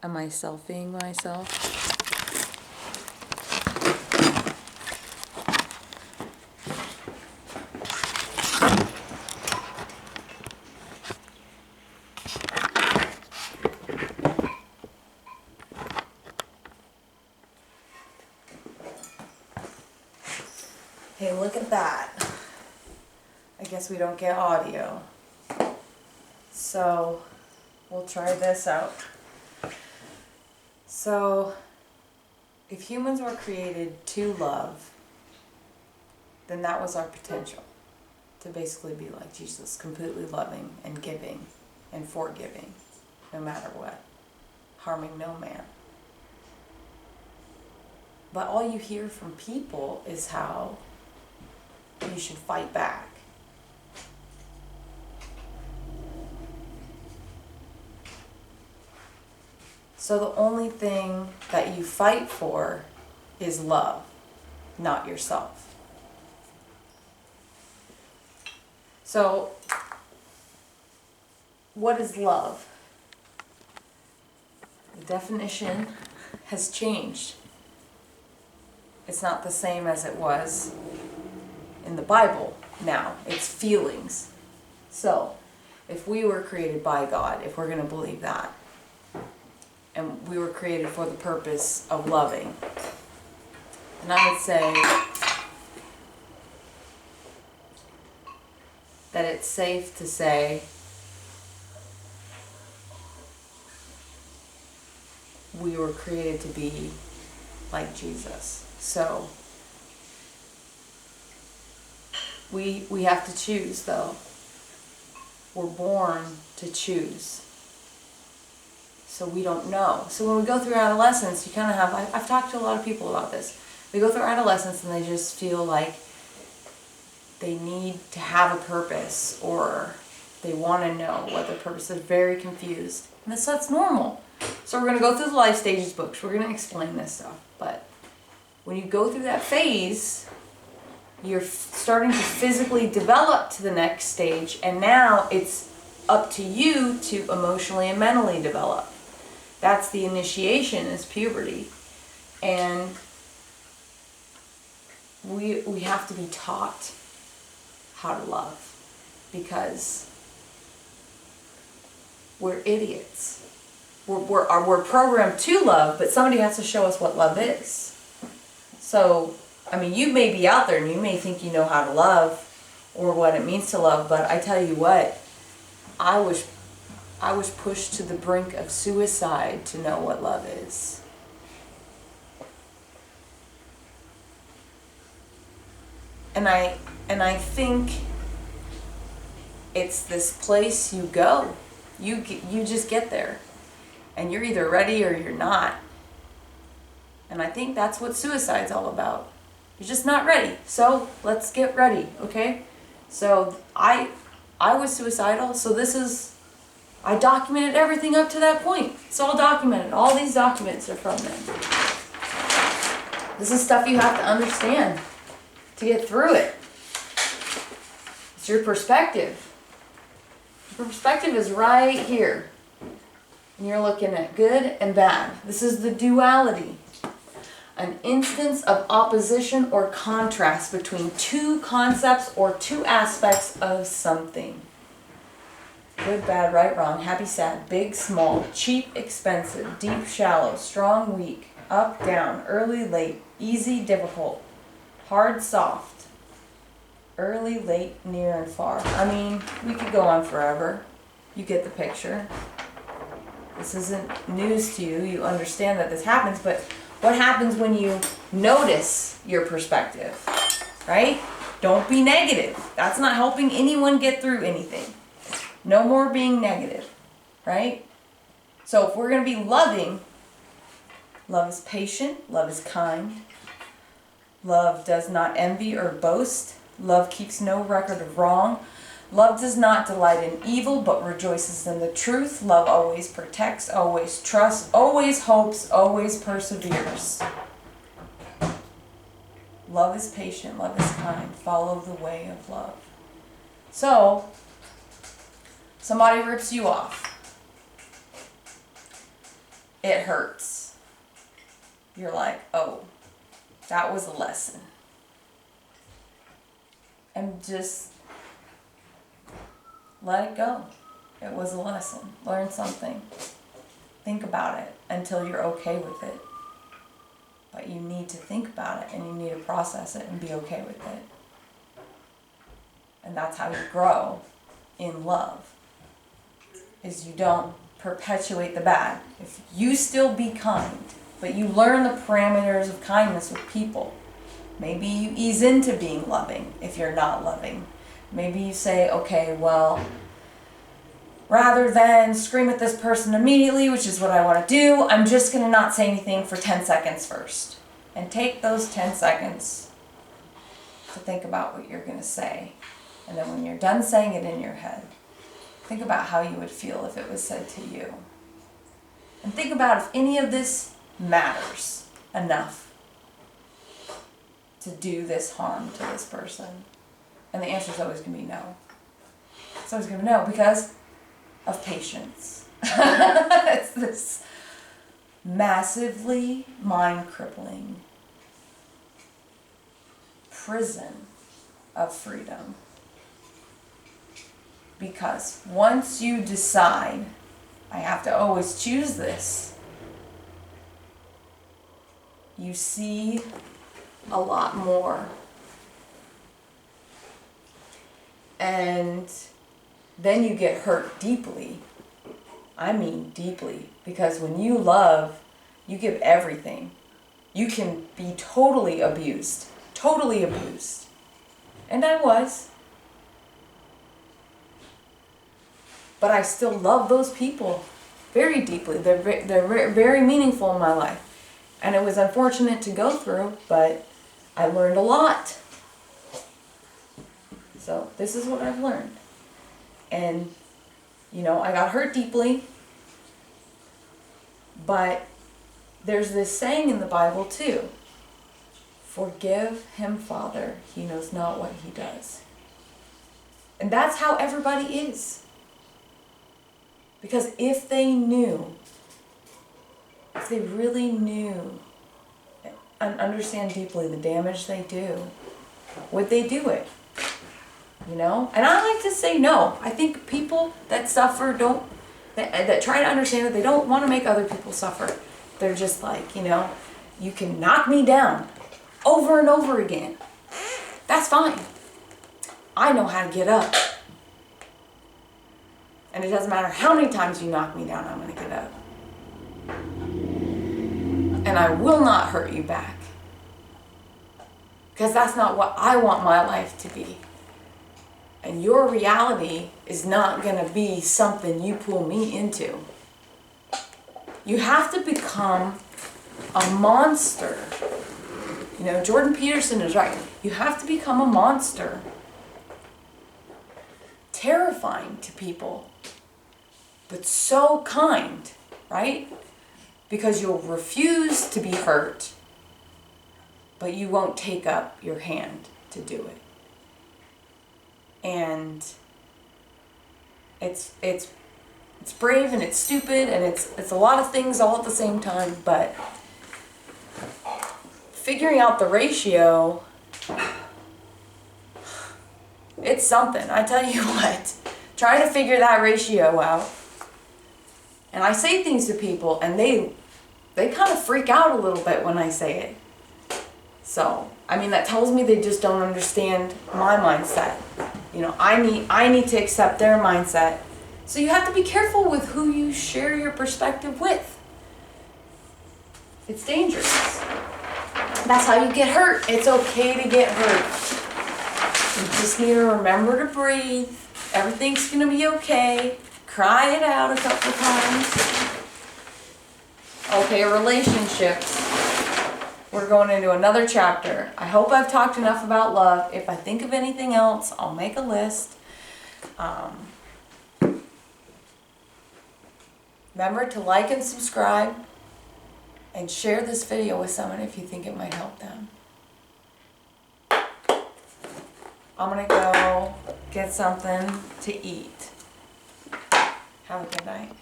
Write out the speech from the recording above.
Am I selfing myself? Hey, look at that. I guess we don't get audio. So, we'll try this out. So, if humans were created to love, then that was our potential. To basically be like Jesus, completely loving and giving and forgiving, no matter what. Harming no man. But all you hear from people is how you should fight back. So the only thing that you fight for is love, not yourself. So, what is love? The definition has changed. It's not the same as it was in the Bible now. It's feelings. So, if we were created by God, if we're going to believe that, and we were created for the purpose of loving, and I would say that it's safe to say we were created to be like Jesus. So we have to choose, though. We're born to choose. So we don't know. So when we go through adolescence, you kind of have, I've talked to a lot of people about this. They go through adolescence and they just feel like they need to have a purpose, or they want to know what their purpose is. They're very confused. And that's normal. So we're going to go through the life stages books. We're going to explain this stuff. But when you go through that phase, you're starting to physically develop to the next stage, and now it's up to you to emotionally and mentally develop. That's the initiation, is puberty. And we have to be taught how to love, because we're idiots. We're programmed to love, but somebody has to show us what love is. So, I mean, you may be out there and you may think you know how to love or what it means to love, but I tell you what, I was pushed to the brink of suicide to know what love is. And I think it's this place you go. You just get there. And you're either ready or you're not. And I think that's what suicide's all about. You're just not ready. So let's get ready, okay? So I was suicidal, so I documented everything up to that point. It's all documented. All these documents are from them. This is stuff you have to understand to get through it. It's your perspective. Your perspective is right here. And you're looking at good and bad. This is the duality. An instance of opposition or contrast between two concepts or two aspects of something. Good, bad, right, wrong, happy, sad, big, small, cheap, expensive, deep, shallow, strong, weak, up, down, early, late, easy, difficult, hard, soft, early, late, near, and far. I mean, we could go on forever. You get the picture. This isn't news to you. You understand that this happens, but what happens when you notice your perspective, right? Don't be negative. That's not helping anyone get through anything. No more being negative, right? So if we're going to be loving, love is patient, love is kind, love does not envy or boast, love keeps no record of wrong, love does not delight in evil but rejoices in the truth, love always protects, always trusts, always hopes, always perseveres. Love is patient, love is kind, follow the way of love. So, somebody rips you off. it hurts. You're like, oh, that was a lesson. And just let it go. It was a lesson. Learn something. Think about it until you're okay with it. But you need to think about it and you need to process it and be okay with it. And that's how you grow in love. Is you don't perpetuate the bad. If you still be kind, but you learn the parameters of kindness with people. Maybe you ease into being loving if you're not loving. Maybe you say, okay, well, rather than scream at this person immediately, which is what I want to do, I'm just going to not say anything for 10 seconds first. And take those 10 seconds to think about what you're going to say. And then when you're done saying it in your head, think about how you would feel if it was said to you. And think about if any of this matters enough to do this harm to this person. And the answer is always going to be no. It's always going to be no because of patience. It's this massively mind-crippling prison of freedom. Because once you decide, I have to always choose this, you see a lot more. And then you get hurt deeply. I mean deeply. Because when you love, you give everything. You can be totally abused. Totally abused. And I was. But I still love those people very deeply. They're very meaningful in my life. And it was unfortunate to go through, but I learned a lot. So this is what I've learned. And, you know, I got hurt deeply. But there's this saying in the Bible too. Forgive him, Father. He knows not what he does. And that's how everybody is. Because if they knew, if they really knew and understand deeply the damage they do, would they do it? You know? And I like to say no. I think people that suffer that try to understand that they don't want to make other people suffer. They're just like, you know, you can knock me down over and over again. That's fine. I know how to get up. And it doesn't matter how many times you knock me down, I'm going to get up. And I will not hurt you back. Because that's not what I want my life to be. And your reality is not going to be something you pull me into. You have to become a monster. You know, Jordan Peterson is right. You have to become a monster. Terrifying to people. But so kind, right? Because you'll refuse to be hurt, but you won't take up your hand to do it. And it's brave and it's stupid and it's a lot of things all at the same time, but figuring out the ratio, it's something. I tell you what, trying to figure that ratio out. And I say things to people and they kind of freak out a little bit when I say it. So, I mean, that tells me they just don't understand my mindset. You know, I need to accept their mindset. So you have to be careful with who you share your perspective with. It's dangerous. That's how you get hurt. It's okay to get hurt. You just need to remember to breathe. Everything's going to be okay. Cry it out a couple times. Okay, relationships. We're going into another chapter. I hope I've talked enough about love. If I think of anything else, I'll make a list. Remember to like and subscribe and share this video with someone if you think it might help them. I'm going to go get something to eat. Have a good night.